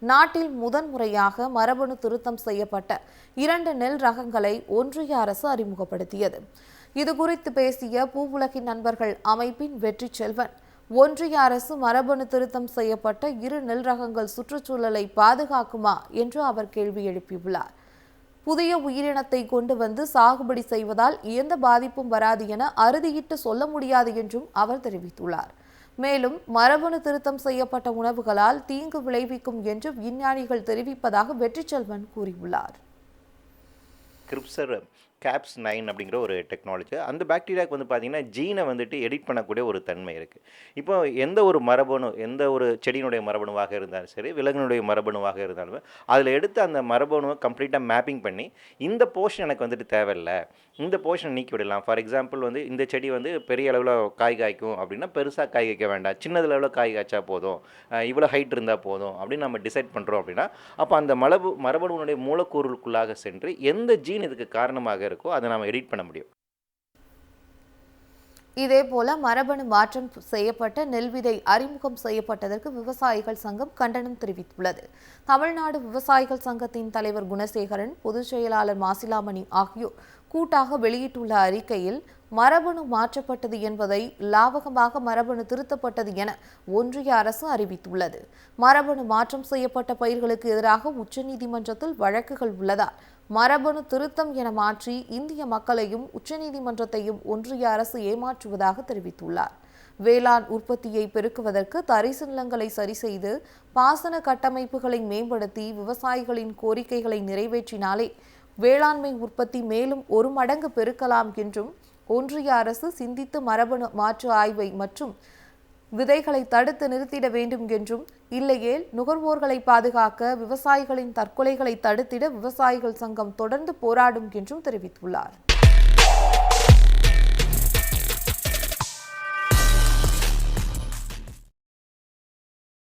நாட்டில் முதன்முறையாக மரபணு திருத்தம் செய்யப்பட்ட 2 நெல் ரகங்களை ஒன்றிய அரசு அறிமுகப்படுத்தியது. இதுகுறித்து பேசிய பூவுலகின் நண்பர்கள் அமைப்பின் வெற்றி செல்வன், ஒன்றிய அரசு மரபணு திருத்தம் செய்யப்பட்ட 2 நெல் ரகங்கள் சுற்றுச்சூழலை பாதுகாக்குமா என்று அவர் கேள்வி எழுப்பியுள்ளார். புதிய உயிரினத்தை கொண்டு வந்து சாகுபடி செய்வதால் எந்த பாதிப்பும் வராது என அறுதியிட்டு சொல்ல முடியாது என்றும் அவர் தெரிவித்துள்ளார். மேலும் மரபணு திருத்தம் செய்யப்பட்ட உணவுகளால் தீங்கு விளைவிக்கும் என்று விஞ்ஞானிகள் தெரிவிப்பதாக வெற்றி செல்வன் கூறியுள்ளார். கேப்ஸ் 9 அப்படிங்கிற ஒரு டெக்னாலஜி, அந்த பாக்டீரியாவுக்கு வந்து பார்த்திங்கன்னா ஜீனை வந்துட்டு எடிட் பண்ணக்கூடிய ஒரு தன்மை இருக்குது. இப்போ எந்த ஒரு மரபணு, எந்த ஒரு செடியினுடைய மரபணுவாக இருந்தாலும் சரி, விலங்கினுடைய மரபணுவாக இருந்தாலுமே அதில் எடுத்து அந்த மரபணுவை கம்ப்ளீட்டாக மேப்பிங் பண்ணி இந்த போர்ஷன் எனக்கு வந்துட்டு தேவையில்லை, இந்த போர்ஷனை நீக்கி விடலாம். ஃபார் எக்ஸாம்பிள் வந்து இந்த செடி வந்து பெரிய அளவில் காய் காய்க்கும் அப்படின்னா பெருசாக காய் காய்க்க வேண்டாம், சின்னது அளவில் காய் காய்ச்சா போதும், இவ்வளோ ஹைட் இருந்தால் போதும் அப்படின்னு நம்ம டிசைட் பண்ணுறோம். அப்படின்னா அப்போ அந்த மரபணுனுடைய மூலக்கூறுக்குள்ளாக சென்று எந்த ஜீன் இதுக்கு காரணமாக இருக்கோ அதை நாம எடிட் பண்ண முடியும். இதேபோல மரபணு மாற்றம் செய்யப்பட்ட நெல் விதை அறிமுகம் செய்யப்பட்டதற்கு விவசாயிகள் சங்கம் கண்டனம் தெரிவித்துள்ளது. தமிழ்நாடு விவசாயிகள் சங்கத்தின் தலைவர் குணசேகரன், பொதுச் செயலாளர் மாசிலாமணி ஆகியோர் கூட்டாக வெளியிட்டுள்ள அறிக்கையில் மரபணு மாற்றப்பட்டது என்பதை லாவகமாக மரபணு திருத்தப்பட்டது என ஒன்றிய அரசு அறிவித்துள்ளது. மரபணு மாற்றம் செய்யப்பட்ட பயிர்களுக்கு எதிராக உச்சநீதிமன்றத்தில் வழக்குகள் உள்ளதால் மரபணு திருத்தம் என மாற்றி இந்திய மக்களையும் உச்சநீதிமன்றத்தையும் ஒன்றிய அரசு ஏமாற்றுவதாக தெரிவித்துள்ளார். வேளாண் உற்பத்தியை பெருக்குவதற்கு தரிசு நிலங்களை சரி செய்து பாசன கட்டமைப்புகளை மேம்படுத்தி விவசாயிகளின் கோரிக்கைகளை நிறைவேற்றினாலே வேளாண்மை உற்பத்தி மேலும் 1 மடங்கு பெருக்கலாம் என்றும் ஒன்றிய அரசு சிந்தித்து மரபணு மாற்று ஆய்வை மற்றும் விதைகளை தடுத்து நிறுத்திட வேண்டும் என்றும், இல்லையேல் நுகர்வோர்களை பாதுகாக்க விவசாயிகளின் தற்கொலைகளை தடுத்திட விவசாயிகள் சங்கம் தொடர்ந்து போராடும் என்றும் தெரிவித்துள்ளார்.